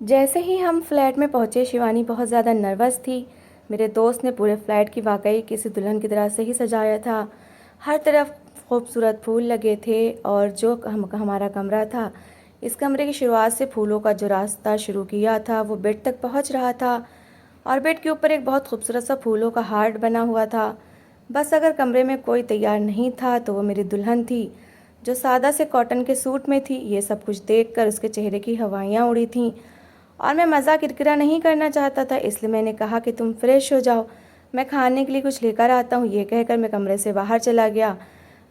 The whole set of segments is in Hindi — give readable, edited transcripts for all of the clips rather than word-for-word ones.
जैसे ही हम फ्लैट में पहुंचे, शिवानी बहुत ज़्यादा नर्वस थी। मेरे दोस्त ने पूरे फ्लैट की वाकई किसी दुल्हन की तरह से ही सजाया था। हर तरफ खूबसूरत फूल लगे थे और जो हमारा कमरा था, इस कमरे की शुरुआत से फूलों का जो रास्ता शुरू किया था वो बेड तक पहुंच रहा था। और बेड के ऊपर एक बहुत खूबसूरत सा फूलों का हार्ट बना हुआ था। बस अगर कमरे में कोई तैयार नहीं था तो वो मेरी दुल्हन थी, जो सादा से कॉटन के सूट में थी। ये सब कुछ देखकर उसके चेहरे की हवाइयाँ उड़ी थीं और मैं मज़ाक किरकिरा नहीं करना चाहता था, इसलिए मैंने कहा कि तुम फ्रेश हो जाओ, मैं खाने के लिए कुछ लेकर आता हूँ। ये कहकर मैं कमरे से बाहर चला गया।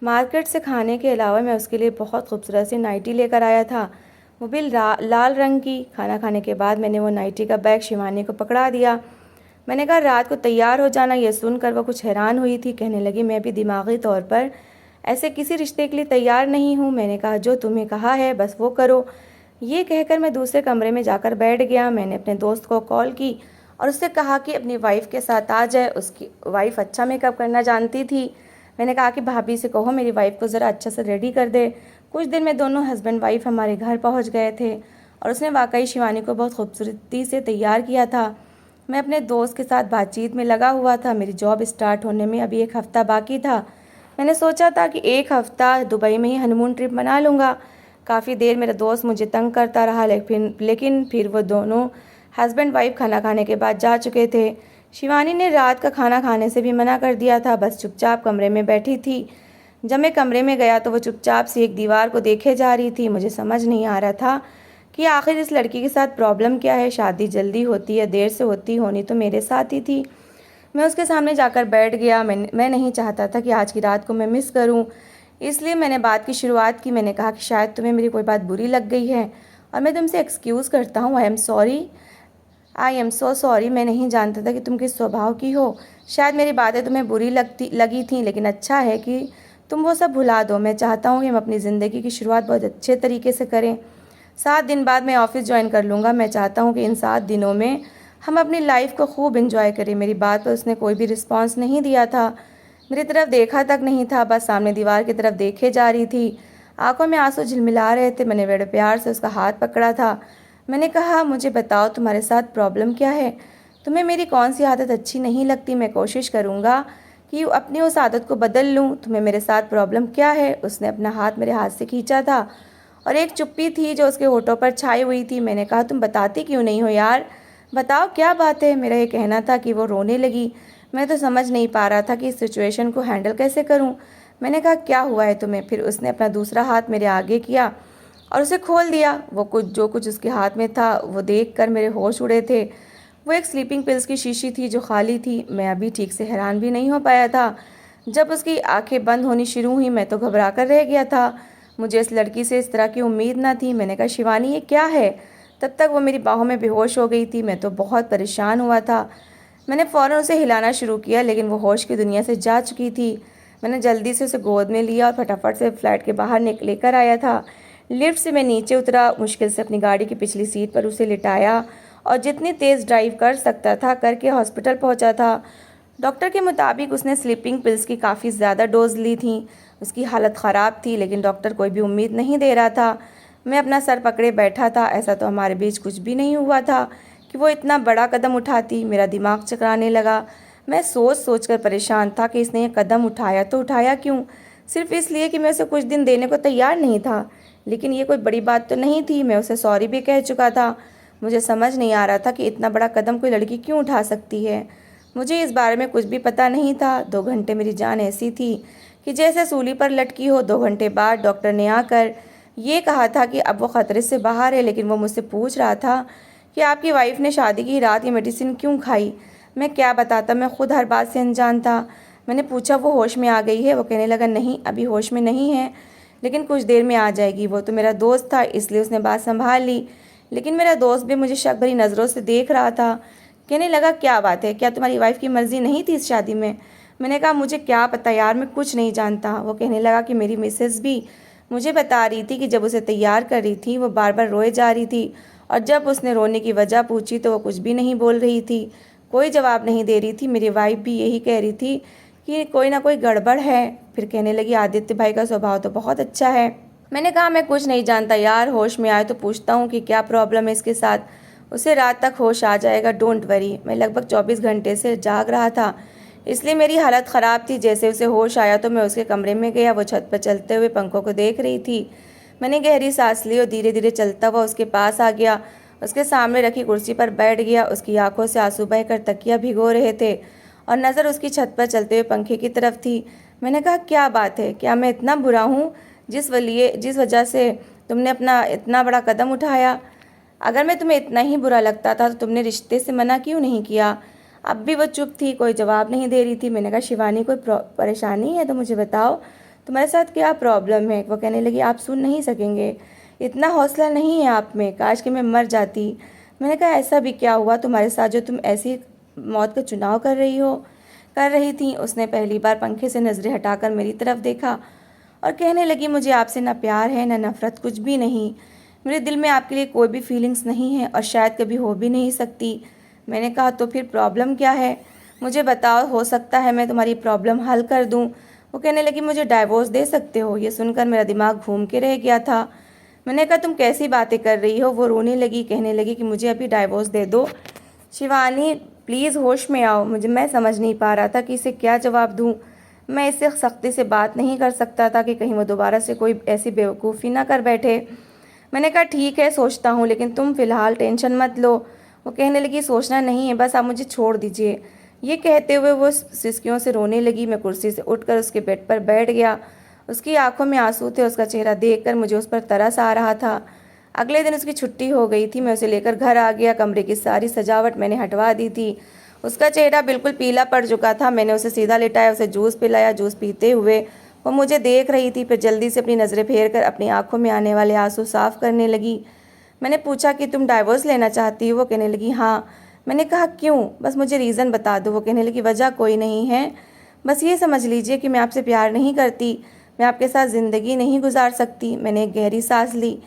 मार्केट से खाने के अलावा मैं उसके लिए बहुत खूबसूरत सी नाइटी लेकर आया था, वो भी लाल रंग की। खाना खाने के बाद मैंने वो नाइटी का बैग शिवानी को पकड़ा दिया। मैंने कहा रात को तैयार हो जाना। यह सुनकर वो कुछ हैरान हुई थी, कहने लगी मैं भी दिमागी तौर पर ऐसे किसी रिश्ते के लिए तैयार नहीं हूँ। मैंने कहा जो तुम्हें कहा है बस वो करो। ये कहकर मैं दूसरे कमरे में जाकर बैठ गया। मैंने अपने दोस्त को कॉल की और उससे कहा कि अपनी वाइफ के साथ आ जाए। उसकी वाइफ अच्छा मेकअप करना जानती थी। मैंने कहा कि भाभी से कहो मेरी वाइफ को ज़रा अच्छा से रेडी कर दे। कुछ दिन में दोनों हस्बैंड वाइफ हमारे घर पहुंच गए थे और उसने वाकई शिवानी को बहुत खूबसूरती से तैयार किया था। मैं अपने दोस्त के साथ बातचीत में लगा हुआ था। मेरी जॉब स्टार्ट होने में अभी एक हफ़्ता बाकी था। मैंने सोचा था कि एक हफ़्ता दुबई में ही हनीमून ट्रिप मना लूँगा। काफ़ी देर मेरा दोस्त मुझे तंग करता रहा, लेकिन फिर वो दोनों हस्बैंड वाइफ खाना खाने के बाद जा चुके थे। शिवानी ने रात का खाना खाने से भी मना कर दिया था, बस चुपचाप कमरे में बैठी थी। जब मैं कमरे में गया तो वो चुपचाप से एक दीवार को देखे जा रही थी। मुझे समझ नहीं आ रहा था कि आखिर इस लड़की के साथ प्रॉब्लम क्या है। शादी जल्दी होती है देर से होती, होनी तो मेरे साथ ही थी। मैं उसके सामने जाकर बैठ गया। मैं नहीं चाहता था कि आज की रात को मैं मिस करूं, इसलिए मैंने बात की शुरुआत की। मैंने कहा कि शायद तुम्हें मेरी कोई बात बुरी लग गई है और मैं तुमसे एक्सक्यूज़ करता हूँ। I am so sorry. मैं नहीं जानता था कि तुम किस स्वभाव की हो। शायद मेरी बातें तुम्हें बुरी लगी थी, लेकिन अच्छा है कि तुम वो सब भुला दो। मैं चाहता हूँ कि हम अपनी ज़िंदगी की शुरुआत बहुत अच्छे तरीके से करें। 7 दिन बाद मैं ऑफिस ज्वाइन कर लूँगा। मैं चाहता हूँ कि इन 7 दिनों में हम अपनी लाइफ को खूब इंजॉय करें। मेरी बात पर उसने कोई भी रिस्पॉन्स नहीं दिया था, मेरी तरफ देखा तक नहीं था, बस सामने दीवार की तरफ देखे जा रही थी। आंखों में आंसू झिलमिला रहे थे। मैंने बड़े प्यार से उसका हाथ पकड़ा था। मैंने कहा मुझे बताओ तुम्हारे साथ प्रॉब्लम क्या है, तुम्हें मेरी कौन सी आदत अच्छी नहीं लगती। मैं कोशिश करूँगा कि अपनी उस आदत को बदल लूँ। तुम्हें मेरे साथ प्रॉब्लम क्या है। उसने अपना हाथ मेरे हाथ से खींचा था और एक चुप्पी थी जो उसके होठों पर छाई हुई थी। मैंने कहा तुम बताती क्यों नहीं हो यार, बताओ क्या बात है। मेरा ये कहना था कि वो रोने लगी। मैं तो समझ नहीं पा रहा था कि इस सिचुएशन को हैंडल कैसे करूं। मैंने कहा क्या हुआ है तुम्हें। फिर उसने अपना दूसरा हाथ मेरे आगे किया और उसे खोल दिया। वो जो कुछ उसके हाथ में था वो देखकर मेरे होश उड़े थे। वो एक स्लीपिंग पिल्स की शीशी थी जो खाली थी। मैं अभी ठीक से हैरान भी नहीं हो पाया था। जब उसकी आंखें बंद होनी शुरू हुई मैं तो घबरा कर रह गया था। मुझे इस लड़की से इस तरह की उम्मीद ना थी। मैंने कहा शिवानी ये क्या है। तब तक वो मेरी बाहों में बेहोश हो गई थी। मैं तो बहुत परेशान हुआ था। मैंने फ़ौरन उसे हिलाना शुरू किया, लेकिन वो होश की दुनिया से जा चुकी थी। मैंने जल्दी से उसे गोद में लिया और फटाफट से फ्लैट के बाहर लेकर आया था। लिफ्ट से मैं नीचे उतरा, मुश्किल से अपनी गाड़ी की पिछली सीट पर उसे लिटाया और जितनी तेज़ ड्राइव कर सकता था करके हॉस्पिटल पहुंचा था। डॉक्टर के मुताबिक उसने स्लीपिंग पिल्स की काफ़ी ज़्यादा डोज ली थी। उसकी हालत ख़राब थी, लेकिन डॉक्टर कोई भी उम्मीद नहीं दे रहा था। मैं अपना सर पकड़े बैठा था। ऐसा तो हमारे बीच कुछ भी नहीं हुआ था कि वो इतना बड़ा कदम उठाती। मेरा दिमाग चकराने लगा। मैं सोच सोच कर परेशान था कि इसने ये कदम उठाया तो उठाया क्यों, सिर्फ इसलिए कि मैं उसे कुछ दिन देने को तैयार नहीं था। लेकिन ये कोई बड़ी बात तो नहीं थी। मैं उसे सॉरी भी कह चुका था। मुझे समझ नहीं आ रहा था कि इतना बड़ा कदम कोई लड़की क्यों उठा सकती है। मुझे इस बारे में कुछ भी पता नहीं था। 2 घंटे मेरी जान ऐसी थी कि जैसे सूली पर लटकी हो। 2 घंटे बाद डॉक्टर ने आकर ये कहा था कि अब वो ख़तरे से बाहर है, लेकिन वो मुझसे पूछ रहा था कि आपकी वाइफ ने शादी की रात ये मेडिसिन क्यों खाई। मैं क्या बताता, मैं खुद हर बात से अनजान था। मैंने पूछा वो होश में आ गई है। वो कहने लगा नहीं अभी होश में नहीं है, लेकिन कुछ देर में आ जाएगी। वो तो मेरा दोस्त था इसलिए उसने बात संभाल ली, लेकिन मेरा दोस्त भी मुझे शक भरी नज़रों से देख रहा था। कहने लगा क्या बात है, क्या तुम्हारी वाइफ की मर्ज़ी नहीं थी इस शादी में। मैंने कहा मुझे क्या पता यार, मैं कुछ नहीं जानता। वो कहने लगा कि मेरी मिसेस भी मुझे बता रही थी कि जब उसे तैयार कर रही थी वो बार बार रोए जा रही थी, और जब उसने रोने की वजह पूछी तो वो कुछ भी नहीं बोल रही थी, कोई जवाब नहीं दे रही थी। मेरी वाइफ भी यही कह रही थी कि कोई ना कोई गड़बड़ है। फिर कहने लगी आदित्य भाई का स्वभाव तो बहुत अच्छा है। मैंने कहा मैं कुछ नहीं जानता यार, होश में आए तो पूछता हूँ कि क्या प्रॉब्लम है इसके साथ। उसे रात तक होश आ जाएगा, डोंट वरी। मैं लगभग 24 घंटे से जाग रहा था, इसलिए मेरी हालत ख़राब थी। जैसे उसे होश आया तो मैं उसके कमरे में गया। वो छत पर चलते हुए पंखों को देख रही थी। मैंने गहरी सांस ली और धीरे धीरे चलता हुआ उसके पास आ गया। उसके सामने रखी कुर्सी पर बैठ गया। उसकी आंखों से आंसू बहकर तकिया भिगो रहे थे और नज़र उसकी छत पर चलते हुए पंखे की तरफ थी। मैंने कहा, क्या बात है? क्या मैं इतना बुरा हूँ जिस वजह से तुमने अपना इतना बड़ा कदम उठाया? अगर मैं तुम्हें इतना ही बुरा लगता था तो तुमने रिश्ते से मना क्यों नहीं किया? अब भी वो चुप थी, कोई जवाब नहीं दे रही थी। मैंने कहा, शिवानी, कोई परेशानी है तो मुझे बताओ, तुम्हारे साथ क्या प्रॉब्लम है? वो कहने लगी, आप सुन नहीं सकेंगे, इतना हौसला नहीं है आप में, काश कि मैं मर जाती। मैंने कहा, ऐसा भी क्या हुआ तुम्हारे साथ जो तुम ऐसी मौत का चुनाव कर रही थी। उसने पहली बार पंखे से नज़रें हटाकर मेरी तरफ देखा और कहने लगी, मुझे आपसे ना प्यार है ना नफ़रत, कुछ भी नहीं। मेरे दिल में आपके लिए कोई भी फीलिंग्स नहीं है और शायद कभी हो भी नहीं सकती। मैंने कहा, तो फिर प्रॉब्लम क्या है? मुझे बताओ, हो सकता है मैं तुम्हारी प्रॉब्लम हल कर दूं। वो कहने लगी, मुझे डाइवोर्स दे सकते हो? ये सुनकर मेरा दिमाग घूम के रह गया था। मैंने कहा, तुम कैसी बातें कर रही हो? वो रोने लगी, कहने लगी कि मुझे अभी डाइवोर्स दे दो। शिवानी, प्लीज़ होश में आओ। मैं समझ नहीं पा रहा था कि इसे क्या जवाब दूँ। मैं इससे सख्ती से बात नहीं कर सकता था कि कहीं वो दोबारा से कोई ऐसी बेवकूफ़ी ना कर बैठे। मैंने कहा, ठीक है, सोचता हूँ, लेकिन तुम फ़िलहाल टेंशन मत लो। वो कहने लगी, सोचना नहीं है, बस आप मुझे छोड़ दीजिए। ये कहते हुए वो सिसकियों से रोने लगी। मैं कुर्सी से उठकर उसके बेड पर बैठ गया। उसकी आंखों में आंसू थे। उसका चेहरा देखकर मुझे उस पर तरस आ रहा था। अगले दिन उसकी छुट्टी हो गई थी। मैं उसे लेकर घर आ गया। कमरे की सारी सजावट मैंने हटवा दी थी। उसका चेहरा बिल्कुल पीला पड़ चुका था। मैंने उसे सीधा लिटाया, उसे जूस पिलाया। जूस पीते हुए वो मुझे देख रही थी, फिर जल्दी से अपनी नज़रें फेर कर अपनी आंखों में आने वाले आंसू साफ करने लगी। मैंने पूछा कि तुम डाइवोर्स लेना चाहती हो? वो कहने लगी, हाँ। मैंने कहा, क्यों? बस मुझे रीज़न बता दो। वो कहने लगी, वजह कोई नहीं है, बस ये समझ लीजिए कि मैं आपसे प्यार नहीं करती, मैं आपके साथ ज़िंदगी नहीं गुजार सकती। मैंने एक गहरी सांस ली।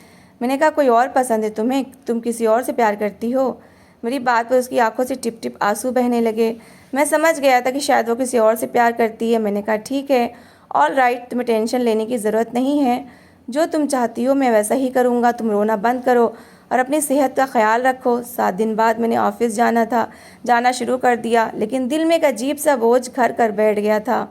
मैंने कहा, कोई और पसंद है तुम्हें? तुम किसी और से प्यार करती हो? मेरी बात पर उसकी आंखों से टिप टिप आंसू बहने लगे। मैं समझ गया था कि शायद वो किसी और से प्यार करती है। मैंने कहा, ठीक है, ऑल राइट, तुम्हें टेंशन लेने की ज़रूरत नहीं है। जो तुम चाहती हो मैं वैसा ही करूँगा। तुम रोना बंद करो और अपनी सेहत का ख्याल रखो। 7 दिन बाद मैंने ऑफिस जाना शुरू कर दिया, लेकिन दिल में एक अजीब सा बोझ घर कर बैठ गया था।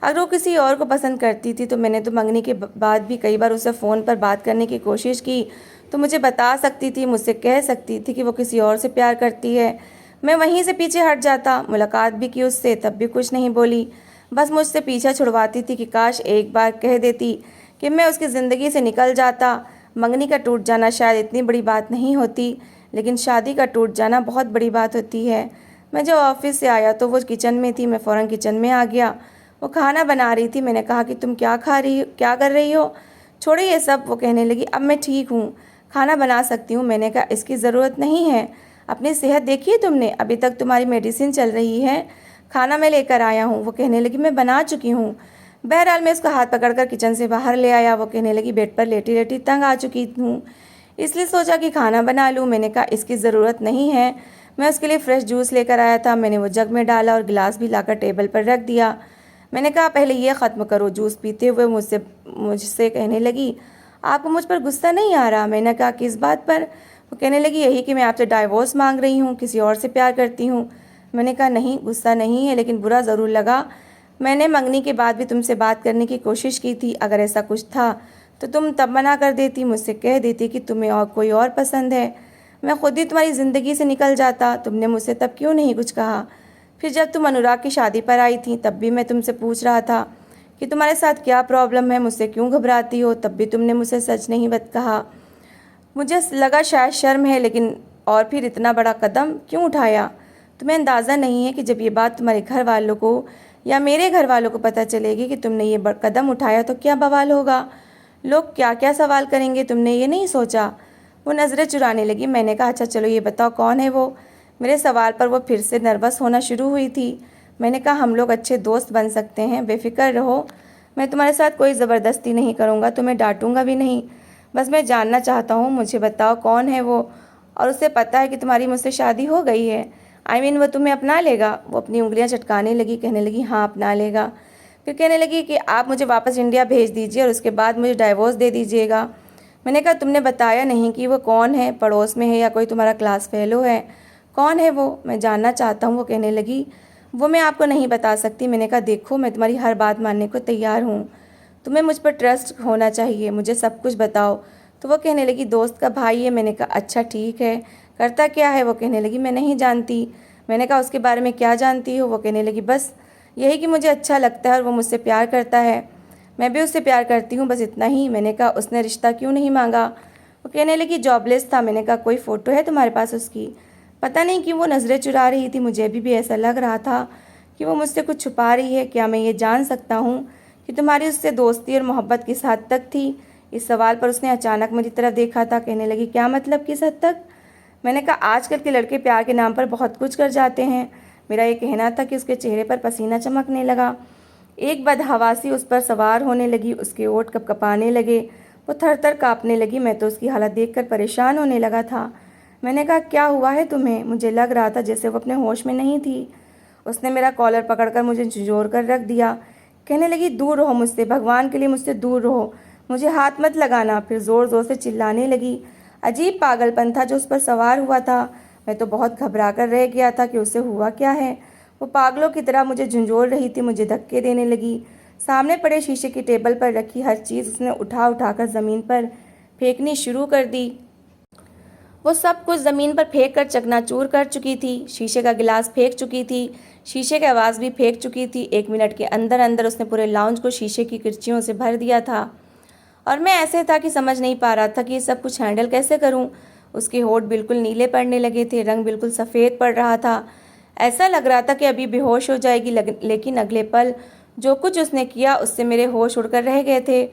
अगर वो किसी और को पसंद करती थी तो मैंने तो मंगनी के बाद भी कई बार उससे फ़ोन पर बात करने की कोशिश की, तो मुझे बता सकती थी, मुझसे कह सकती थी कि वो किसी और से प्यार करती है। मैं वहीं से पीछे हट जाता। मुलाकात भी की उससे, तब भी कुछ नहीं बोली, बस मुझसे पीछा छुड़वाती थी कि काश एक बार कह देती कि मैं उसकी ज़िंदगी से निकल जाता। मंगनी का टूट जाना शायद इतनी बड़ी बात नहीं होती, लेकिन शादी का टूट जाना बहुत बड़ी बात होती है। मैं जब ऑफिस से आया तो वो किचन में थी। मैं फ़ौरन किचन में आ गया। वो खाना बना रही थी। मैंने कहा कि तुम क्या कर रही हो? छोड़ो ये सब। वो कहने लगी, अब मैं ठीक हूँ, खाना बना सकती हूँ। मैंने कहा, इसकी ज़रूरत नहीं है, अपनी सेहत देखी है तुमने? अभी तक तुम्हारी मेडिसिन चल रही है, खाना मैं लेकर आया हूँ। वो कहने लगी, मैं बना चुकी हूँ। बहरहाल मैं उसका हाथ पकड़कर किचन से बाहर ले आया। वो कहने लगी, बेड पर लेटी लेटी तंग आ चुकी हूँ, इसलिए सोचा कि खाना बना लूँ। मैंने कहा, इसकी ज़रूरत नहीं है। मैं उसके लिए फ़्रेश जूस लेकर आया था। मैंने वो जग में डाला और गिलास भी लाकर टेबल पर रख दिया। मैंने कहा, पहले ये ख़त्म करो। जूस पीते हुए मुझसे कहने लगी, आपको मुझ पर गुस्सा नहीं आ रहा? मैंने कहा, किस बात पर? वो कहने लगी, यही कि मैं आपसे डाइवोर्स मांग रही हूँ, किसी और से प्यार करती हूँ। मैंने कहा, नहीं, गुस्सा नहीं है, लेकिन बुरा ज़रूर लगा। मैंने मंगनी के बाद भी तुमसे बात करने की कोशिश की थी। अगर ऐसा कुछ था तो तुम तब मना कर देती, मुझसे कह देती कि तुम्हें और कोई और पसंद है। मैं खुद ही तुम्हारी ज़िंदगी से निकल जाता। तुमने मुझसे तब क्यों नहीं कुछ कहा? फिर जब तुम अनुराग की शादी पर आई थी तब भी मैं तुमसे पूछ रहा था कि तुम्हारे साथ क्या प्रॉब्लम है, मुझसे क्यों घबराती हो, तब भी तुमने मुझसे सच नहीं कहा। मुझे लगा शायद शर्म है, लेकिन और फिर इतना बड़ा कदम क्यों उठाया? तुम्हें अंदाज़ा नहीं है कि जब ये बात तुम्हारे घर वालों को या मेरे घर वालों को पता चलेगी कि तुमने ये कदम उठाया तो क्या बवाल होगा? लोग क्या क्या सवाल करेंगे, तुमने ये नहीं सोचा? वो नज़रें चुराने लगी। मैंने कहा, अच्छा चलो ये बताओ कौन है वो? मेरे सवाल पर वो फिर से नर्वस होना शुरू हुई थी। मैंने कहा, हम लोग अच्छे दोस्त बन सकते हैं, बेफिक्र रहो, मैं तुम्हारे साथ कोई ज़बरदस्ती नहीं करूँगा, तुम्हें डांटूंगा भी नहीं, बस मैं जानना चाहता हूँ, मुझे बताओ कौन है वो? और उसे पता है कि तुम्हारी मुझसे शादी हो गई है? वो तुम्हें अपना लेगा? वो अपनी उंगलियां चटकाने लगी, कहने लगी, हाँ अपना लेगा। फिर कहने लगी कि आप मुझे वापस इंडिया भेज दीजिए और उसके बाद मुझे डाइवोर्स दे दीजिएगा। मैंने कहा तुमने बताया नहीं कि वो कौन है, पड़ोस में है या कोई तुम्हारा क्लास फेलो है, कौन है वो, मैं जानना चाहता हूँ। वो कहने लगी वो मैं आपको नहीं बता सकती। मैंने कहा देखो मैं तुम्हारी हर बात मानने को तैयार हूँ, तुम्हें मुझ पर ट्रस्ट होना चाहिए, मुझे सब कुछ बताओ। तो वो कहने लगी दोस्त का भाई है। मैंने कहा अच्छा ठीक है, करता क्या है? वो कहने लगी मैं नहीं जानती। मैंने कहा उसके बारे में क्या जानती हो? वो कहने लगी बस यही कि मुझे अच्छा लगता है और वो मुझसे प्यार करता है, मैं भी उससे प्यार करती हूँ, बस इतना ही। मैंने कहा उसने रिश्ता क्यों नहीं मांगा? वो कहने लगी जॉबलेस था। मैंने कहा कोई फ़ोटो है तुम्हारे पास उसकी? पता नहीं क्यों वो नज़रें चुरा रही थी, मुझे अभी भी ऐसा लग रहा था कि वो मुझसे कुछ छुपा रही है। क्या मैं ये जान सकता हूँ कि तुम्हारी उससे दोस्ती और मोहब्बत किस हद तक थी? इस सवाल पर उसने अचानक मेरी तरफ देखा था। कहने लगी क्या मतलब किस हद तक? मैंने कहा आजकल के लड़के प्यार के नाम पर बहुत कुछ कर जाते हैं। मेरा ये कहना था कि उसके चेहरे पर पसीना चमकने लगा, एक बदहवासी उस पर सवार होने लगी, उसके ओठ कँपकपाने लगे, वो थर-थर काँपने लगी। मैं तो उसकी हालत देखकर परेशान होने लगा था। मैंने कहा क्या हुआ है तुम्हें? मुझे लग रहा था जैसे वो अपने होश में नहीं थी। उसने मेरा कॉलर पकड़कर मुझे झंझोड़ कर रख दिया। कहने लगी दूर रहो मुझसे, भगवान के लिए मुझसे दूर रहो, मुझे हाथ मत लगाना। फिर ज़ोर ज़ोर से चिल्लाने लगी। अजीब पागलपन था जो उस पर सवार हुआ था। मैं तो बहुत घबरा कर रह गया था कि उससे हुआ क्या है। वो पागलों की तरह मुझे झंझोड़ रही थी, मुझे धक्के देने लगी। सामने पड़े शीशे की टेबल पर रखी हर चीज़ उसने उठा उठाकर ज़मीन पर फेंकनी शुरू कर दी। वो सब कुछ ज़मीन पर फेंक कर चकनाचूर कर चुकी थी, शीशे का गिलास फेंक चुकी थी, शीशे का आवाज़ भी फेंक चुकी थी। 1 मिनट के अंदर अंदर उसने पूरे लाउंज को शीशे की किरचियों से भर दिया था और मैं ऐसे था कि समझ नहीं पा रहा था कि ये सब कुछ हैंडल कैसे करूं। उसके होठ बिल्कुल नीले पड़ने लगे थे, रंग बिल्कुल सफ़ेद पड़ रहा था, ऐसा लग रहा था कि अभी बेहोश हो जाएगी। लेकिन अगले पल जो कुछ उसने किया उससे मेरे होश उड़कर रह गए थे।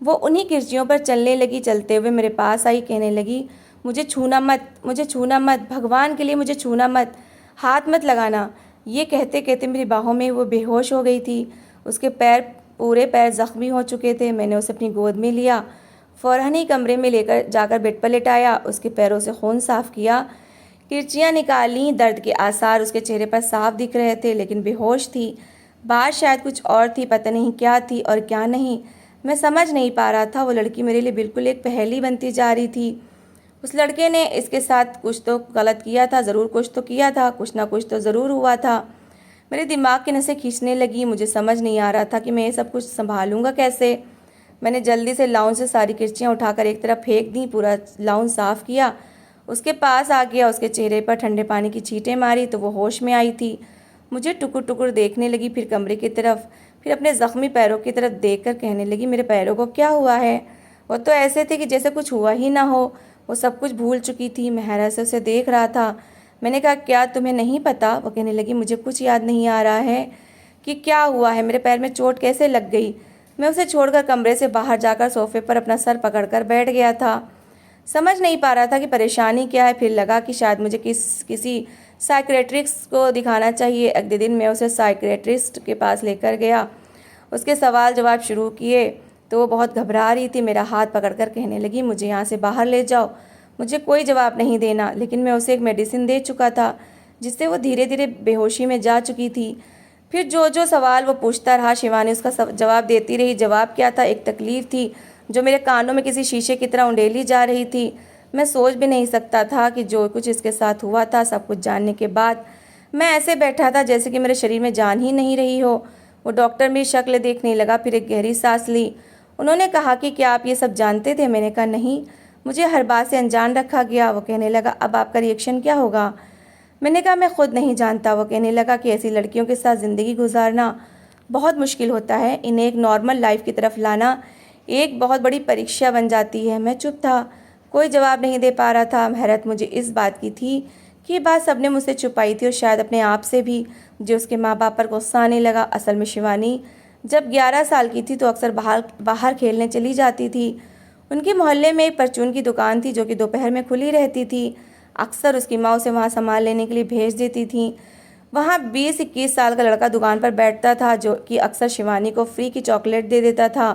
वो उन्हीं किरचियों पर चलने लगी, चलते हुए मेरे पास आई, कहने लगी मुझे छूना मत, मुझे छूना मत, भगवान के लिए मुझे छूना मत, हाथ मत लगाना। ये कहते कहते मेरी बाहों में वो बेहोश हो गई थी। उसके पूरे पैर ज़ख्मी हो चुके थे। मैंने उसे अपनी गोद में लिया, फ़ौरन ही कमरे में लेकर जाकर बेड पर लेटाया, उसके पैरों से खून साफ़ किया, किरचियाँ निकाली। दर्द के आसार उसके चेहरे पर साफ दिख रहे थे, लेकिन बेहोश थी। बात शायद कुछ और थी, पता नहीं क्या थी और क्या नहीं, मैं समझ नहीं पा रहा था। वो लड़की मेरे लिए बिल्कुल एक पहेली बनती जा रही थी। उस लड़के ने इसके साथ कुछ तो गलत किया था, ज़रूर कुछ तो किया था, कुछ ना कुछ तो ज़रूर हुआ था। मेरे दिमाग की नसें खींचने लगी, मुझे समझ नहीं आ रहा था कि मैं ये सब कुछ संभालूंगा कैसे। मैंने जल्दी से लाउंज से सारी किरचियाँ उठाकर एक तरफ फेंक दी, पूरा लाउंज साफ़ किया, उसके पास आ गया, उसके चेहरे पर ठंडे पानी की छींटें मारी तो वो होश में आई थी। मुझे टुकुर टुकुर देखने लगी, फिर कमरे की तरफ, फिर अपने ज़ख्मी पैरों की तरफ देखकर कहने लगी मेरे पैरों को क्या हुआ है? वो तो ऐसे थे कि जैसे कुछ हुआ ही ना हो। वो सब कुछ भूल चुकी थी। मैं हैरत से उसे देख रहा था। मैंने कहा क्या तुम्हें नहीं पता? वो कहने लगी मुझे कुछ याद नहीं आ रहा है कि क्या हुआ है, मेरे पैर में चोट कैसे लग गई। मैं उसे छोड़कर कमरे से बाहर जाकर सोफे पर अपना सर पकड़कर बैठ गया था। समझ नहीं पा रहा था कि परेशानी क्या है। फिर लगा कि शायद मुझे किसी साइकियाट्रिस्ट को दिखाना चाहिए। अगले दिन मैं उसे साइकियाट्रिस्ट के पास लेकर गया, उसके सवाल जवाब शुरू किए तो वो बहुत घबरा रही थी। मेरा हाथ पकड़कर कहने लगी मुझे यहाँ से बाहर ले जाओ, मुझे कोई जवाब नहीं देना। लेकिन मैं उसे एक मेडिसिन दे चुका था जिससे वो धीरे धीरे बेहोशी में जा चुकी थी। फिर जो जो सवाल वो पूछता रहा शिवानी उसका जवाब देती रही। जवाब क्या था? एक तकलीफ़ थी जो मेरे कानों में किसी शीशे की तरह उंडेली जा रही थी। मैं सोच भी नहीं सकता था कि जो कुछ इसके साथ हुआ था, सब कुछ जानने के बाद मैं ऐसे बैठा था जैसे कि मेरे शरीर में जान ही नहीं रही हो। वो डॉक्टर मेरी शक्ल देखने लगा, फिर एक गहरी सांस ली। उन्होंने कहा कि क्या आप ये सब जानते थे? मैंने कहा नहीं, मुझे हर बात से अनजान रखा गया। वो कहने लगा अब आपका रिएक्शन क्या होगा? मैंने कहा मैं खुद नहीं जानता। वो कहने लगा कि ऐसी लड़कियों के साथ ज़िंदगी गुजारना बहुत मुश्किल होता है, इन्हें एक नॉर्मल लाइफ की तरफ लाना एक बहुत बड़ी परीक्षा बन जाती है। मैं चुप था, कोई जवाब नहीं दे पा रहा था। हैरत मुझे इस बात की थी कि ये बात सबने मुझसे छुपाई थी और शायद अपने आप से भी। जो उसके माँ बाप पर गुस्सा आने लगा। असल में शिवानी जब 11 साल की थी तो अक्सर बाहर खेलने चली जाती थी। उनके मोहल्ले में एक परचून की दुकान थी जो कि दोपहर में खुली रहती थी। अक्सर उसकी माँ उसे वहाँ सामान लेने के लिए भेज देती थी। वहाँ 20-21 साल का लड़का दुकान पर बैठता था जो कि अक्सर शिवानी को फ्री की चॉकलेट दे देता था।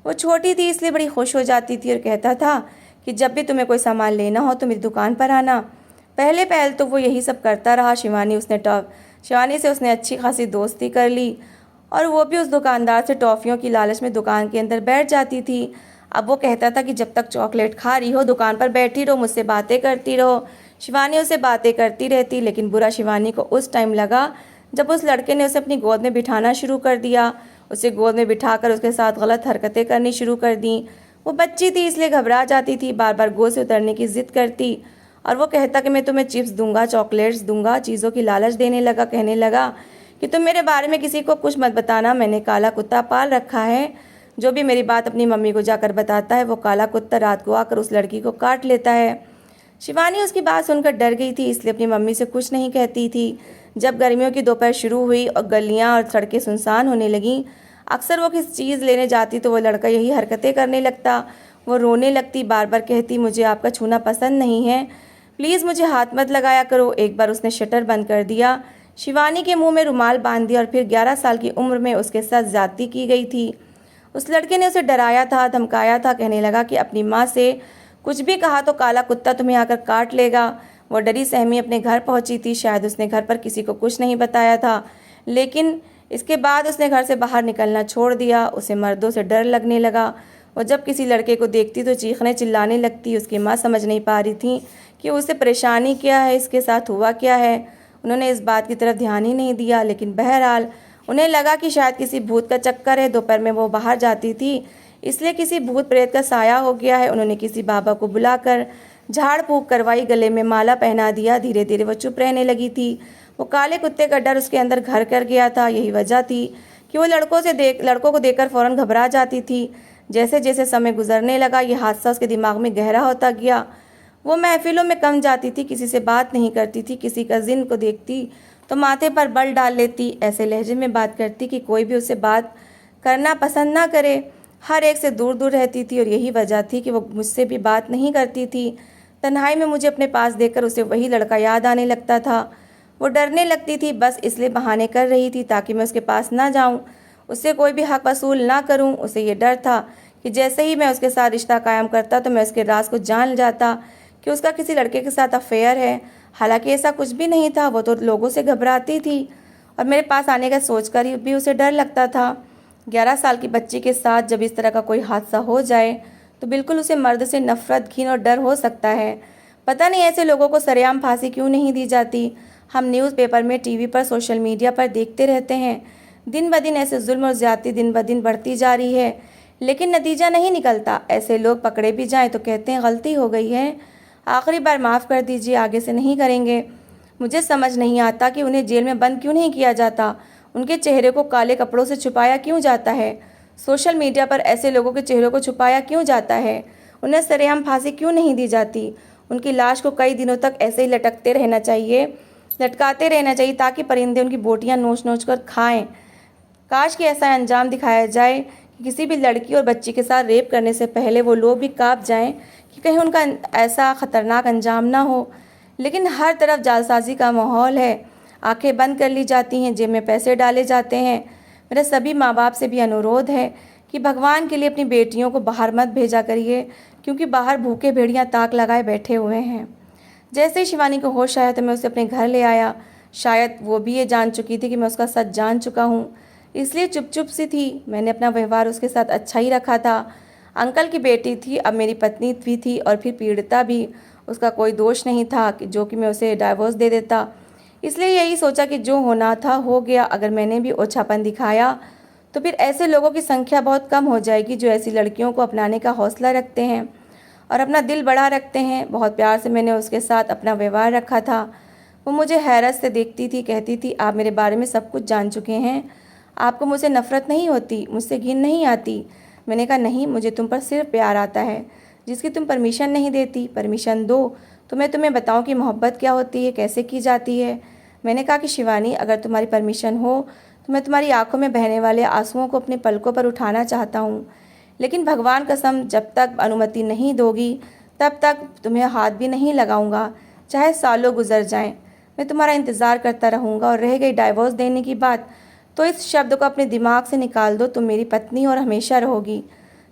वो छोटी थी इसलिए बड़ी खुश हो जाती थी और कहता था कि जब भी तुम्हें कोई सामान लेना हो तो मेरी दुकान पर आना। पहले पहल तो वो यही सब करता रहा। शिवानी से उसने अच्छी खासी दोस्ती कर ली और वो भी उस दुकानदार से टॉफ़ियों की लालच में दुकान के अंदर बैठ जाती थी। अब वो कहता था कि जब तक चॉकलेट खा रही हो दुकान पर बैठी रहो, मुझसे बातें करती रहो। शिवानी उससे बातें करती रहती, लेकिन बुरा शिवानी को उस टाइम लगा जब उस लड़के ने उसे अपनी गोद में बिठाना शुरू कर दिया। उसे गोद में बिठाकर उसके साथ गलत हरकतें करनी शुरू कर दी। वो बच्ची थी इसलिए घबरा जाती थी, बार बार गोद से उतरने की जिद करती और वो कहता कि मैं तुम्हें चिप्स दूंगा, चॉकलेट्स दूंगा। चीज़ों की लालच देने लगा, कहने लगा कि तुम मेरे बारे में किसी को कुछ मत बताना, मैंने काला कुत्ता पाल रखा है। जो भी मेरी बात अपनी मम्मी को जाकर बताता है वो काला कुत्ता रात को आकर उस लड़की को काट लेता है। शिवानी उसकी बात सुनकर डर गई थी, इसलिए अपनी मम्मी से कुछ नहीं कहती थी। जब गर्मियों की दोपहर शुरू हुई और गलियां और सड़कें सुनसान होने लगीं, अक्सर वो किसी चीज़ लेने जाती तो वो लड़का यही हरकतें करने लगता। वो रोने लगती, बार बार कहती मुझे आपका छूना पसंद नहीं है, प्लीज़ मुझे हाथ मत लगाया करो। एक बार उसने शटर बंद कर दिया, शिवानी के मुंह में रुमाल बांध दिया और फिर 11 साल की उम्र में उसके साथ ज्यादती की गई थी। उस लड़के ने उसे डराया था, धमकाया था, कहने लगा कि अपनी माँ से कुछ भी कहा तो काला कुत्ता तुम्हें आकर काट लेगा। वो डरी सहमी अपने घर पहुंची थी। शायद उसने घर पर किसी को कुछ नहीं बताया था, लेकिन इसके बाद उसने घर से बाहर निकलना छोड़ दिया। उसे मर्दों से डर लगने लगा। वो जब किसी लड़के को देखती तो चीखने चिल्लाने लगती। उसकी माँ समझ नहीं पा रही थी कि उसे परेशानी क्या है, इसके साथ हुआ क्या है। उन्होंने इस बात की तरफ ध्यान ही नहीं दिया, लेकिन बहरहाल उन्हें लगा कि शायद किसी भूत का चक्कर है। दोपहर में वो बाहर जाती थी, इसलिए किसी भूत प्रेत का साया हो गया है। उन्होंने किसी बाबा को बुलाकर झाड़ फूंक करवाई, गले में माला पहना दिया। धीरे धीरे वो चुप रहने लगी थी। वो काले कुत्ते का डर उसके अंदर घर कर गया था। यही वजह थी कि वो लड़कों को देखकर फौरन घबरा जाती थी। जैसे जैसे समय गुजरने लगा ये हादसा उसके दिमाग में गहरा होता गया। वो महफिलों में कम जाती थी, किसी से बात नहीं करती थी। किसी कजिन को देखती तो माथे पर बल डाल लेती, ऐसे लहजे में बात करती कि कोई भी उससे बात करना पसंद ना करे। हर एक से दूर दूर रहती थी और यही वजह थी कि वो मुझसे भी बात नहीं करती थी। तन्हाई में मुझे अपने पास देखकर उसे वही लड़का याद आने लगता था। वो डरने लगती थी, बस इसलिए बहाने कर रही थी ताकि मैं उसके पास ना जाऊं, उससे कोई भी हक वसूल ना करूं। उसे ये डर था कि जैसे ही मैं उसके साथ रिश्ता कायम करता तो मैं उसके राज को जान जाता कि उसका किसी लड़के के साथ अफेयर है। हालांकि ऐसा कुछ भी नहीं था। वो तो लोगों से घबराती थी और मेरे पास आने का सोचकर ही भी उसे डर लगता था। 11 साल की बच्ची के साथ जब इस तरह का कोई हादसा हो जाए तो बिल्कुल उसे मर्द से नफरत, घिन और डर हो सकता है। पता नहीं ऐसे लोगों को सरेआम फांसी क्यों नहीं दी जाती। हम न्यूज़पेपर में, टीवी पर, सोशल मीडिया पर देखते रहते हैं। दिन ब दिन ऐसे जुल्म और ज्यादती दिन ब दिन बढ़ती जा रही है, लेकिन नतीजा नहीं निकलता। ऐसे लोग पकड़े भी जाएं तो कहते हैं गलती हो गई है, आखिरी बार माफ़ कर दीजिए, आगे से नहीं करेंगे। मुझे समझ नहीं आता कि उन्हें जेल में बंद क्यों नहीं किया जाता, उनके चेहरे को काले कपड़ों से छुपाया क्यों जाता है, सोशल मीडिया पर ऐसे लोगों के चेहरों को छुपाया क्यों जाता है, उन्हें सरेआम फांसी क्यों नहीं दी जाती। उनकी लाश को कई दिनों तक ऐसे ही लटकाते रहना चाहिए ताकि परिंदे उनकी बोटियां नोच नोच कर खाएं। काश कि ऐसा अंजाम दिखाया जाए कि किसी भी लड़की और बच्ची के साथ रेप करने से पहले वो लोग भी कांप जाएं कि कहीं उनका ऐसा ख़तरनाक अंजाम ना हो। लेकिन हर तरफ जालसाजी का माहौल है, आंखें बंद कर ली जाती हैं, जेब में पैसे डाले जाते हैं। मेरा सभी माँ बाप से भी अनुरोध है कि भगवान के लिए अपनी बेटियों को बाहर मत भेजा करिए, क्योंकि बाहर भूखे भेड़ियाँ ताक लगाए बैठे हुए हैं। जैसे ही शिवानी को होश आया तो मैं उसे अपने घर ले आया। शायद वो भी ये जान चुकी थी कि मैं उसका सच जान चुका हूँ, इसलिए चुप चुप सी थी। मैंने अपना व्यवहार उसके साथ अच्छा ही रखा था। अंकल की बेटी थी, अब मेरी पत्नी भी थी और फिर पीड़िता भी। उसका कोई दोष नहीं था कि जो कि मैं उसे डाइवोर्स दे देता। इसलिए यही सोचा कि जो होना था हो गया। अगर मैंने भी ओछापन दिखाया तो फिर ऐसे लोगों की संख्या बहुत कम हो जाएगी जो ऐसी लड़कियों को अपनाने का हौसला रखते हैं और अपना दिल बड़ा रखते हैं। बहुत प्यार से मैंने उसके साथ अपना व्यवहार रखा था। वो मुझे हैरत से देखती थी, कहती थी आप मेरे बारे में सब कुछ जान चुके हैं, आपको मुझसे नफ़रत नहीं होती, मुझसे घिन नहीं आती। मैंने कहा नहीं, मुझे तुम पर सिर्फ प्यार आता है, जिसकी तुम परमिशन नहीं देती। परमिशन दो तो मैं तुम्हें बताऊं कि मोहब्बत क्या होती है, कैसे की जाती है। मैंने कहा कि शिवानी, अगर तुम्हारी परमिशन हो तो मैं तुम्हारी आंखों में बहने वाले आंसुओं को अपने पलकों पर उठाना चाहता हूँ, लेकिन भगवान कसम जब तक अनुमति नहीं दोगी तब तक तुम्हें हाथ भी नहीं लगाऊंगा, चाहे सालों गुजर जाएं। मैं तुम्हारा इंतज़ार करता रहूँगा। और रह गई डाइवोर्स देने की बात, तो इस शब्द को अपने दिमाग से निकाल दो, तुम मेरी पत्नी और हमेशा रहोगी।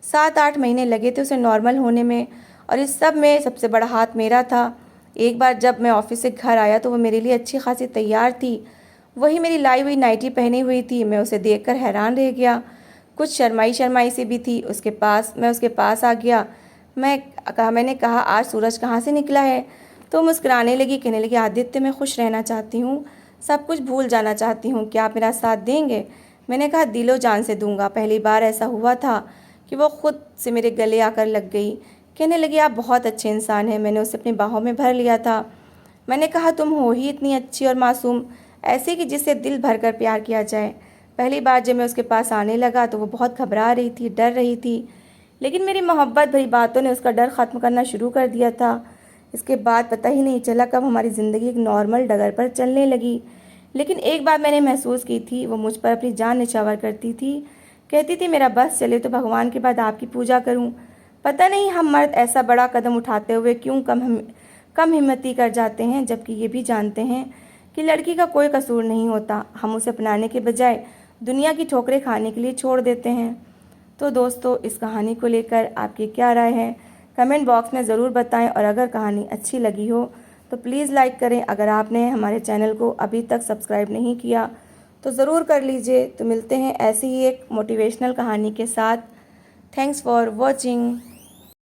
7-8 महीने लगे थे उसे नॉर्मल होने में और इस सब में सबसे बड़ा हाथ मेरा था। एक बार जब मैं ऑफिस से घर आया तो वो मेरे लिए अच्छी खासी तैयार थी। वही मेरी लाई हुई नाइटी पहनी हुई थी। मैं उसे देखकर हैरान रह गया। कुछ शर्माई शर्माई सी भी थी। मैं उसके पास आ गया। मैंने कहा आज सूरज कहाँ से निकला है? तो मुस्कुराने लगी, कहने लगी आदित्य मैं खुश रहना चाहती हूँ, सब कुछ भूल जाना चाहती हूँ, क्या आप मेरा साथ देंगे? मैंने कहा दिलो जान से दूंगा। पहली बार ऐसा हुआ था कि वो खुद से मेरे गले आकर लग गई। कहने लगी आप बहुत अच्छे इंसान हैं। मैंने उसे अपनी बाहों में भर लिया था। मैंने कहा तुम हो ही इतनी अच्छी और मासूम, ऐसी कि जिससे दिल भर कर प्यार किया जाए। पहली बार जब मैं उसके पास आने लगा तो वो बहुत घबरा रही थी, डर रही थी, लेकिन मेरी मोहब्बत भरी बातों ने उसका डर ख़त्म करना शुरू कर दिया था। इसके बाद पता ही नहीं चला कब हमारी ज़िंदगी एक नॉर्मल डगर पर चलने लगी। लेकिन एक बात मैंने महसूस की थी, वो मुझ पर अपनी जान निछावर करती थी। कहती थी मेरा बस चले तो भगवान के बाद आपकी पूजा करूं। पता नहीं हम मर्द ऐसा बड़ा कदम उठाते हुए क्यों कम हिम्मती कर जाते हैं, जबकि ये भी जानते हैं कि लड़की का कोई कसूर नहीं होता। हम उसे अपनाने के बजाय दुनिया की ठोकरें खाने के लिए छोड़ देते हैं। तो दोस्तों, इस कहानी को लेकर आपकी क्या राय है, कमेंट बॉक्स में ज़रूर बताएं। और अगर कहानी अच्छी लगी हो तो प्लीज़ लाइक करें। अगर आपने हमारे चैनल को अभी तक सब्सक्राइब नहीं किया तो ज़रूर कर लीजिए। तो मिलते हैं ऐसी ही एक मोटिवेशनल कहानी के साथ। Thanks for watching.